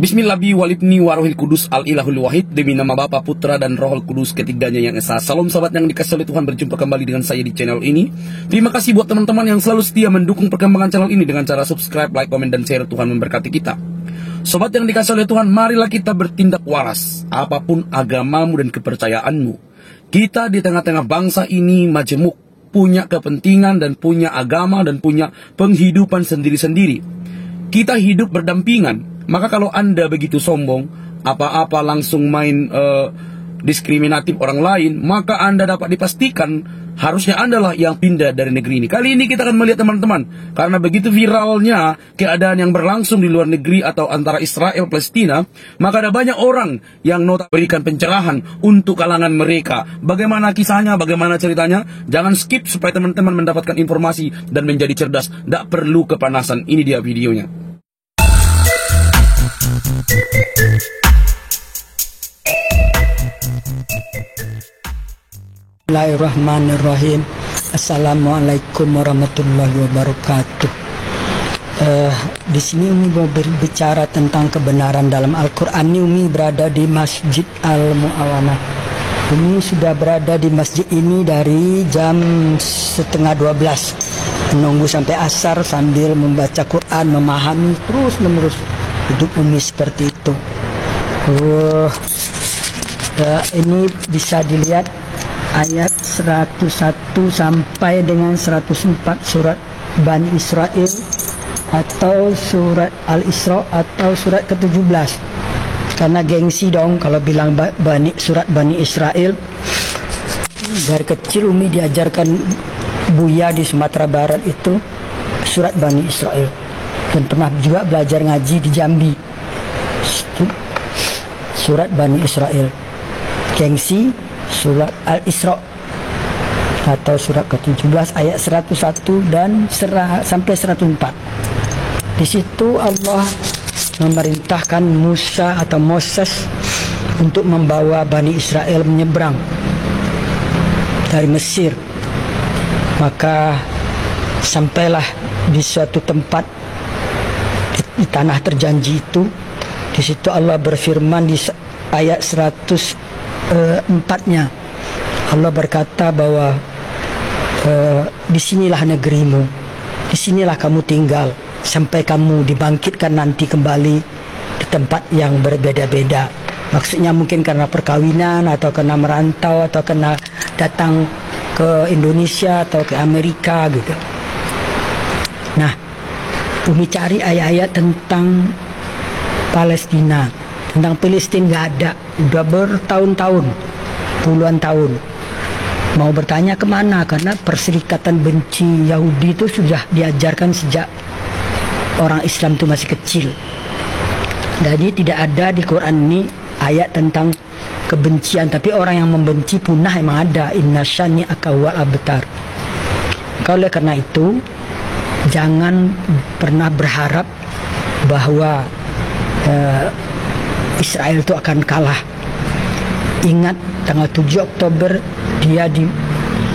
Bismillah walibni warohil kudus al-ilahul wahid. Demi nama Bapa, Putra, dan Rohul Kudus ketiganya yang esa. Salam sahabat yang dikasih oleh Tuhan, berjumpa kembali dengan saya di channel ini. Terima kasih buat teman-teman yang selalu setia mendukung perkembangan channel ini dengan cara subscribe, like, komen, dan share. Tuhan memberkati kita. Sobat yang dikasih oleh Tuhan, marilah kita bertindak waras apapun agamamu dan kepercayaanmu. Kita di tengah-tengah bangsa ini majemuk, punya kepentingan dan punya agama dan punya penghidupan sendiri-sendiri. Kita hidup berdampingan. Maka kalau Anda begitu sombong, apa-apa langsung main diskriminatif orang lain, maka Anda dapat dipastikan harusnya Anda lah yang pindah dari negeri ini. Kali ini kita akan melihat teman-teman, karena begitu viralnya keadaan yang berlangsung di luar negeri atau antara Israel Palestina, maka ada banyak orang yang nota berikan pencerahan untuk kalangan mereka. Bagaimana kisahnya, bagaimana ceritanya? Jangan skip supaya teman-teman mendapatkan informasi dan menjadi cerdas. Tidak perlu kepanasan. Ini dia videonya. Bismillahirrahmanirrahim. Assalamualaikum warahmatullahi wabarakatuh. Di sini Umi mau berbicara tentang kebenaran dalam Al-Quran. Umi berada di Masjid Al-Mu'awanah. Umi sudah berada di masjid ini dari jam 11:30, menunggu sampai asar sambil membaca Quran, memahami terus-menerus. Hidup Umi seperti itu. Ini bisa dilihat ayat 101 sampai dengan 104 surat Bani Israel atau surat Al-Isra atau surat ke-17. Karena gengsi dong kalau bilang surat Bani Israel. Dari kecil Umi diajarkan Buya di Sumatera Barat itu surat Bani Israel. Dan pernah juga belajar ngaji di Jambi, surat Bani Israel. Gengsi surat Al-Isra atau surat ke-17 ayat 101 dan sampai 104. Di situ Allah memerintahkan Musa atau Moses untuk membawa Bani Israel menyeberang dari Mesir. Maka sampailah di suatu tempat di tanah terjanji itu. Di situ Allah berfirman di ayat 104-nya. Allah berkata bahwa disinilah negerimu, disinilah kamu tinggal sampai kamu dibangkitkan nanti kembali di tempat yang berbeda-beda. Maksudnya mungkin karena perkawinan atau karena merantau atau karena datang ke Indonesia atau ke Amerika gitu. Nah, Umi cari ayat-ayat tentang Palestina, tentang Palestina nggak ada, udah bertahun-tahun, puluhan tahun. Mau bertanya kemana? Karena perserikatan benci Yahudi itu sudah diajarkan sejak orang Islam itu masih kecil. Jadi tidak ada di Quran ini ayat tentang kebencian, tapi orang yang membenci punah emang ada. Inna syani akawal abtar. Oleh karena itu, jangan pernah berharap bahwa Israel itu akan kalah. Ingat tanggal 7 Oktober dia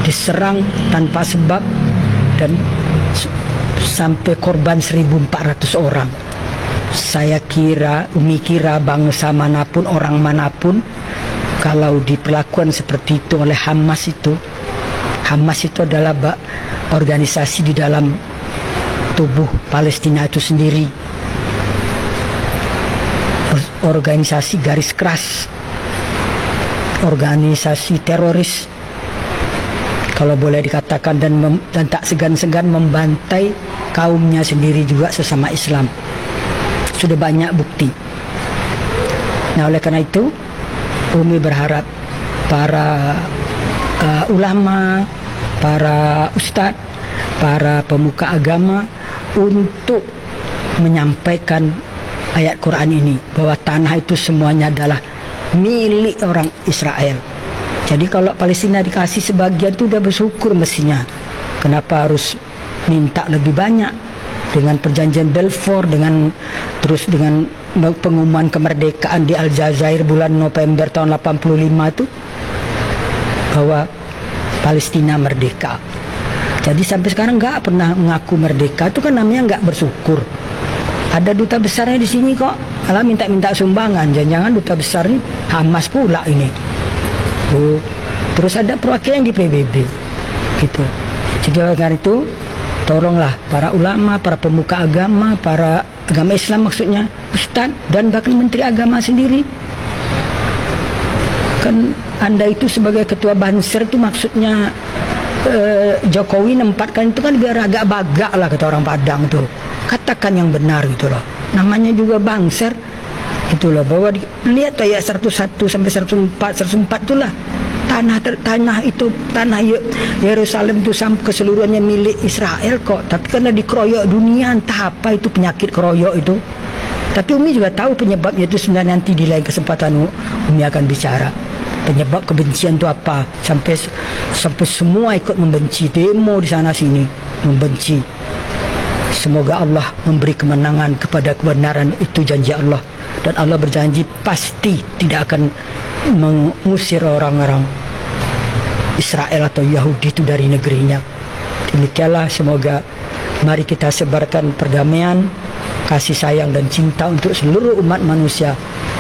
diserang tanpa sebab dan sampai korban 1.400 orang. Umi kira bangsa manapun, orang manapun, kalau diperlakukan seperti itu oleh Hamas itu adalah organisasi di dalam tubuh Palestina itu sendiri, organisasi garis keras, organisasi teroris kalau boleh dikatakan, dan tak segan-segan membantai kaumnya sendiri juga sesama Islam. Sudah banyak bukti. Nah, oleh karena itu Umi berharap para ulama, para ustadz, para pemuka agama untuk menyampaikan ayat Quran ini, bahwa tanah itu semuanya adalah milik orang Israel. Jadi kalau Palestina dikasih sebagian itu udah bersyukur mestinya. Kenapa harus minta lebih banyak? Dengan perjanjian Balfour, dengan pengumuman kemerdekaan di Aljazair bulan November tahun 85 itu, bahwa Palestina merdeka. Jadi sampai sekarang nggak pernah mengaku merdeka, itu kan namanya nggak bersyukur. Ada duta besarnya di sini kok. Kalau minta-minta sumbangan, jangan-jangan duta besar ini Hamas pula ini. Terus ada perwakilan di PBB, gitu. Jadi dengan itu, tolonglah para ulama, para pemuka agama, para agama Islam maksudnya, Ustadz dan bahkan Menteri Agama sendiri. Kan Anda itu sebagai ketua Banser itu maksudnya Jokowi nempatkan itu kan biar agak bagak lah kata orang Padang tuh. Katakan yang benar gitu loh. Namanya juga Banser. Itulah bahwa lihat ayat 101 sampai 104 itulah tanah itu tanah Yerusalem itu sampai keseluruhannya milik Israel kok. Tapi karena dikeroyok dunia entah apa itu penyakit keroyok itu. Tapi Umi juga tahu penyebabnya itu sebenarnya nanti di lain kesempatan Umi akan bicara. Penyebab kebencian itu apa? Sampai semua ikut membenci, demo di sana sini membenci. Semoga Allah memberi kemenangan kepada kebenaran, itu janji Allah. Dan Allah berjanji pasti tidak akan mengusir orang-orang Israel atau Yahudi itu dari negerinya. Demikianlah, semoga mari kita sebarkan perdamaian, kasih sayang dan cinta untuk seluruh umat manusia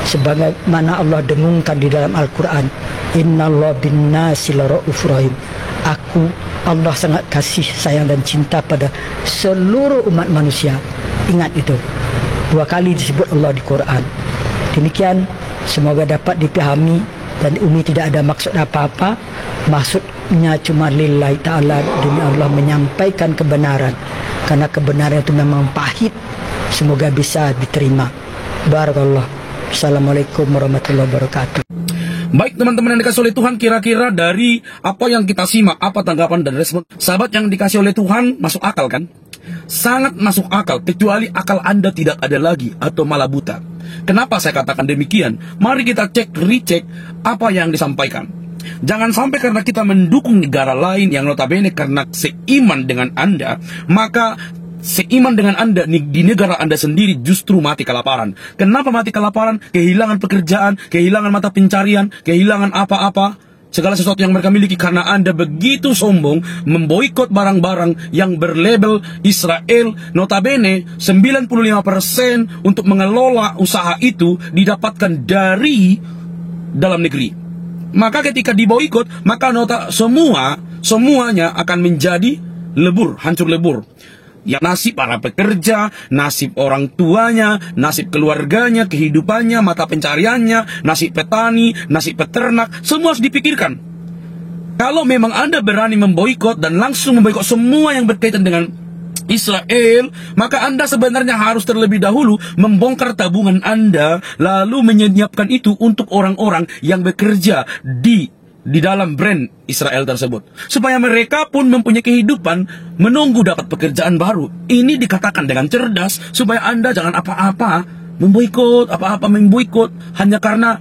sebagaimana Allah dengungkan di dalam Al-Quran. Innallaha bin-nasi laraufur rahim. Allah sangat kasih sayang dan cinta pada seluruh umat manusia. Ingat itu, 2 kali disebut Allah di Quran. Demikian, semoga dapat dipahami dan Umi tidak ada maksud apa-apa. Maksudnya cuma lillahi ta'ala, demi Allah menyampaikan kebenaran, karena kebenaran itu memang pahit. Semoga bisa diterima. Barakallah. Assalamualaikum warahmatullahi wabarakatuh. Baik teman-teman yang dikasih oleh Tuhan, kira-kira dari apa yang kita simak, apa tanggapan dan respon sahabat yang dikasih oleh Tuhan, masuk akal kan? Sangat masuk akal, kecuali akal Anda tidak ada lagi atau malah buta. Kenapa saya katakan demikian? Mari kita recheck apa yang disampaikan. Jangan sampai karena kita mendukung negara lain yang notabene karena seiman dengan Anda, maka seiman dengan Anda di negara Anda sendiri justru mati kelaparan. Kenapa mati kelaparan? Kehilangan pekerjaan, kehilangan mata pencarian, kehilangan apa-apa, segala sesuatu yang mereka miliki karena Anda begitu sombong memboikot barang-barang yang berlabel Israel. Notabene 95% untuk mengelola usaha itu didapatkan dari dalam negeri. Maka ketika diboikot, maka semuanya akan menjadi lebur, hancur lebur. Ya, nasib para pekerja, nasib orang tuanya, nasib keluarganya, kehidupannya, mata pencariannya, nasib petani, nasib peternak, semua harus dipikirkan. Kalau memang Anda berani memboikot dan langsung memboikot semua yang berkaitan dengan Israel, maka Anda sebenarnya harus terlebih dahulu membongkar tabungan Anda, lalu menyiapkan itu untuk orang-orang yang bekerja di dalam brand Israel tersebut, supaya mereka pun mempunyai kehidupan menunggu dapat pekerjaan baru. Ini dikatakan dengan cerdas supaya Anda jangan apa-apa memboikot hanya karena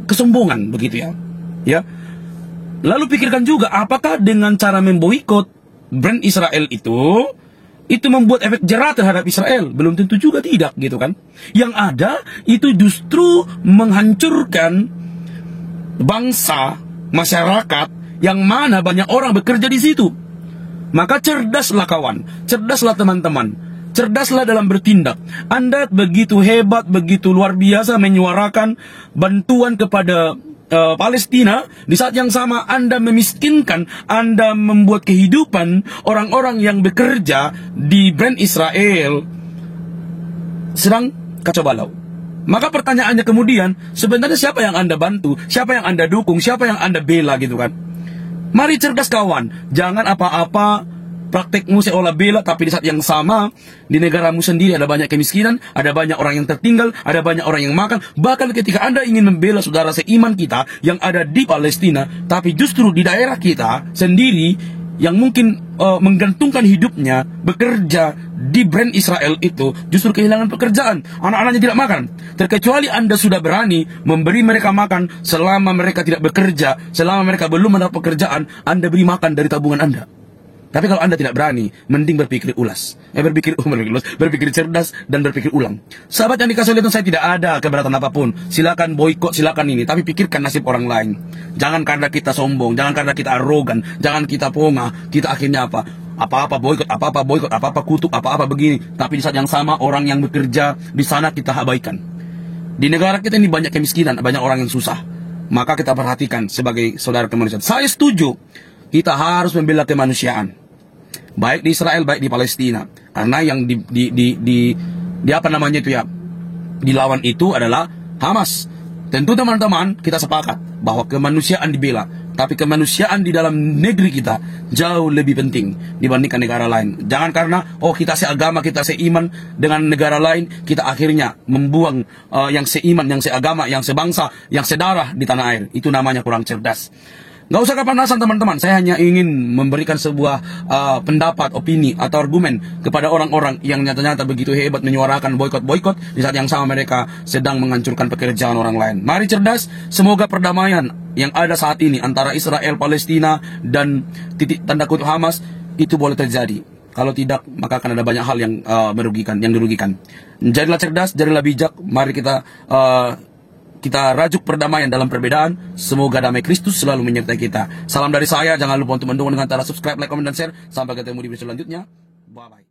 kesombongan begitu ya. Lalu pikirkan juga, apakah dengan cara memboikot brand Israel itu membuat efek jerah terhadap Israel? Belum tentu juga tidak gitu kan. Yang ada itu justru menghancurkan bangsa, masyarakat yang mana banyak orang bekerja di situ. Maka cerdaslah kawan, cerdaslah teman-teman, cerdaslah dalam bertindak. Anda begitu hebat, begitu luar biasa menyuarakan bantuan kepada Palestina. Di saat yang sama Anda memiskinkan, Anda membuat kehidupan orang-orang yang bekerja di brand Israel sedang kacau balau. Maka pertanyaannya kemudian, sebenarnya siapa yang Anda bantu? Siapa yang Anda dukung? Siapa yang Anda bela gitu kan? Mari cerdas kawan. Jangan apa-apa praktekmu seolah bela, tapi di saat yang sama di negaramu sendiri ada banyak kemiskinan, ada banyak orang yang tertinggal, ada banyak orang yang makan. Bahkan ketika Anda ingin membela saudara seiman kita yang ada di Palestina, tapi justru di daerah kita sendiri yang mungkin menggantungkan hidupnya bekerja di brand Israel itu justru kehilangan pekerjaan, anak-anaknya tidak makan. Terkecuali Anda sudah berani memberi mereka makan selama mereka tidak bekerja, selama mereka belum mendapat pekerjaan, Anda beri makan dari tabungan Anda. Tapi kalau Anda tidak berani, mending berpikir cerdas dan berpikir ulang. Sahabat yang dikasih oleh Tuhan, saya tidak ada keberatan apapun. Silakan boikot, silakan ini, tapi pikirkan nasib orang lain. Jangan karena kita sombong, jangan karena kita arogan, jangan kita ponga, kita akhirnya apa? apa-apa boykot, apa-apa kutuk, apa-apa begini. Tapi di saat yang sama orang yang bekerja di sana kita abaikan. Di negara kita ini banyak kemiskinan, banyak orang yang susah. Maka kita perhatikan sebagai saudara kemanusiaan. Saya setuju, kita harus membela kemanusiaan. Baik di Israel, baik di Palestina. Karena yang di apa namanya itu ya, dilawan itu adalah Hamas. Tentu teman-teman kita sepakat bahwa kemanusiaan dibela. Tapi kemanusiaan di dalam negeri kita jauh lebih penting dibandingkan negara lain. Jangan karena kita seagama, kita seiman dengan negara lain, kita akhirnya membuang yang seiman, yang seagama, yang sebangsa, yang sedarah di tanah air. Itu namanya kurang cerdas. Nggak usah kepanasan teman-teman. Saya hanya ingin memberikan sebuah pendapat, opini atau argumen kepada orang-orang yang nyata-nyata begitu hebat menyuarakan boykot di saat yang sama mereka sedang menghancurkan pekerjaan orang lain. Mari cerdas. Semoga perdamaian yang ada saat ini antara Israel, Palestina dan titik tanda kutip Hamas itu boleh terjadi. Kalau tidak, maka akan ada banyak hal yang dirugikan. Jadilah cerdas, jadilah bijak. Mari kita rajuk perdamaian dalam perbedaan. Semoga damai Kristus selalu menyertai kita. Salam dari saya. Jangan lupa untuk mendukung dengan cara subscribe, like, komen, dan share. Sampai ketemu di video selanjutnya. Bye-bye.